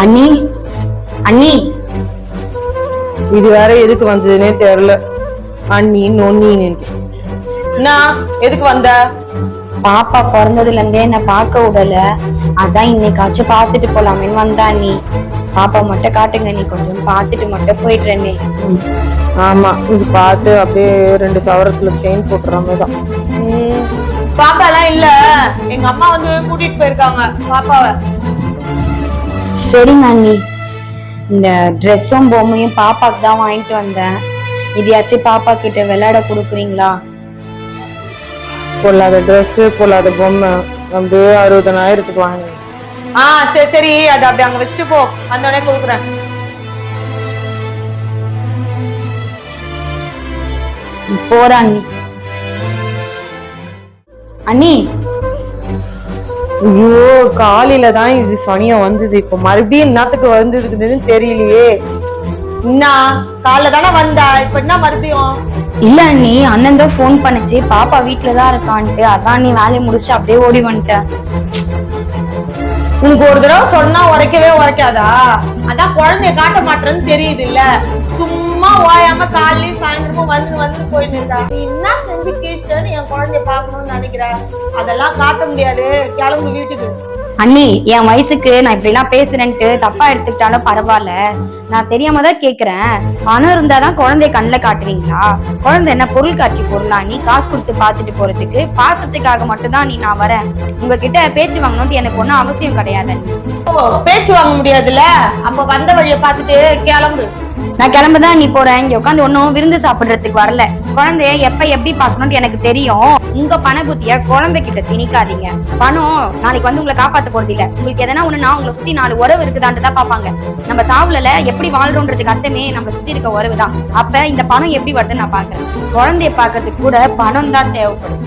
அண்ணி அண்ணி இது வேற எதுக்கு வந்ததுன்னே தெரியல. அண்ணி நொன்னின்னு என்ன எதுக்கு வந்த? பாப்பா பிறந்ததுல இருந்தே என்ன பார்க்க விடல, அதான் இன்னைக்காச்சும் பாத்துட்டு போலாமேன்னு வந்தா அண்ணி. பாப்பா மட்டும் காட்டுங்க, நீ கொஞ்சம் பாத்துட்டு மட்டும் போயிட்டுறேன்னே. ஆமா, இது பார்த்து அப்படியே 2 சவரத்துல செயின் போட்டுற மாதிரிதான். பாப்பா எல்லாம் இல்ல, எங்க அம்மா வந்து கூட்டிட்டு போயிருக்காங்க பாப்பாவை. சரிங்க அண்ணி, இந்த ட்ரெஸ்ஸும் பொம்மையும் பாப்பாக்கு தான் வாங்கிட்டு வந்தேன். இதையாச்சும் பாப்பா கிட்ட விளையாட கொடுக்குறீங்களா? பொல்லாத ட்ரெஸ் பொல்லாத பொம்மை அப்படியே 60,000க்கு வாங்க. சரி சரி, அது அப்படி அங்க வச்சுட்டு போ, அந்த உடனே கொடுக்குறேன். போற அண்ணி. அண்ணி ஐயோ, காலையில தான் இது சனியம் வந்தது, இப்ப மறுபடியும் என்னத்துக்கு வந்துருக்குதுன்னு தெரியலையே. என்ன காலைல தானே வந்தா, இப்ப என்ன மறுபடியும்? இல்ல அண்ணி, அண்ணன் தான் போன் பண்ணுச்சு பாப்பா வீட்டுலதான் இருக்கான்ட்டு, அதான் நீ வேலையை முடிச்சு அப்படியே ஓடி வந்துட்டேன். உனக்கு ஒரு தடவை சொன்னா உரைக்கவே உரைக்காதா? அதான் குழந்தைய காட்ட மாட்டேன்னு தெரியுது இல்ல, சும்மா ஓயாம காலையிலயும் சாயந்தரமும் வந்து போயிட்டு இருந்தா. நீ என்ன செஞ்சு கேஷன் என் குழந்தைய பாக்கணும்னு நினைக்கிற? அதெல்லாம் காட்ட முடியாது, கிளம்பு வீட்டுக்கு. அண்ணி, என் வயசுக்கு நான் இப்படி எல்லாம் பேசுறேன்ட்டு தப்பா எடுத்துக்கிட்டாலும் பரவாயில்ல, நான் தெரியாம தான் கேக்குறேன். பணம் இருந்தாதான் குழந்தைய கண்ணுல காட்டுவீங்களா? குழந்தை என்ன பொருள் காட்சி பொருளா? நீ காசு கொடுத்து பாத்துட்டு போறதுக்கு? பாசத்துக்காக மட்டும்தான் நீ நான் வரேன். உங்ககிட்ட பேச்சு வாங்கணும்னு எனக்கு ஒன்னும் அவசியம் கிடையாது. பேச்சு வாங்க முடியாதுல்ல, அப்ப வந்த வழிய பாத்துட்டு கிளம்பு. நான் கிளம்புதான் நீ போறேன், இங்க உட்காந்து ஒன்னும் விருந்து சாப்பிடுறதுக்கு வரல. குழந்தைய எப்ப எப்படி பாக்கணும்னு எனக்கு தெரியும். உங்க பண புத்திய குழந்தை கிட்ட திணிக்காதீங்க. பணம் நாளைக்கு வந்து உங்களை காப்பாத்த போறது இல்ல. உங்களுக்கு எதனா ஒண்ணுனா உங்களை சுத்தி 4 உறவு இருக்குதான்ட்டு தான் பாப்பாங்க. நம்ம சாவுல எப்படி வாழ்றோன்றதுக்கு அர்த்தமே நம்ம சுத்தி இருக்க உறவு தான். அப்ப இந்த பணம் எப்படி வருதுன்னு நான் பாக்குறேன். குழந்தைய பாக்குறதுக்கு கூட பணம் தான் தேவைப்படும்.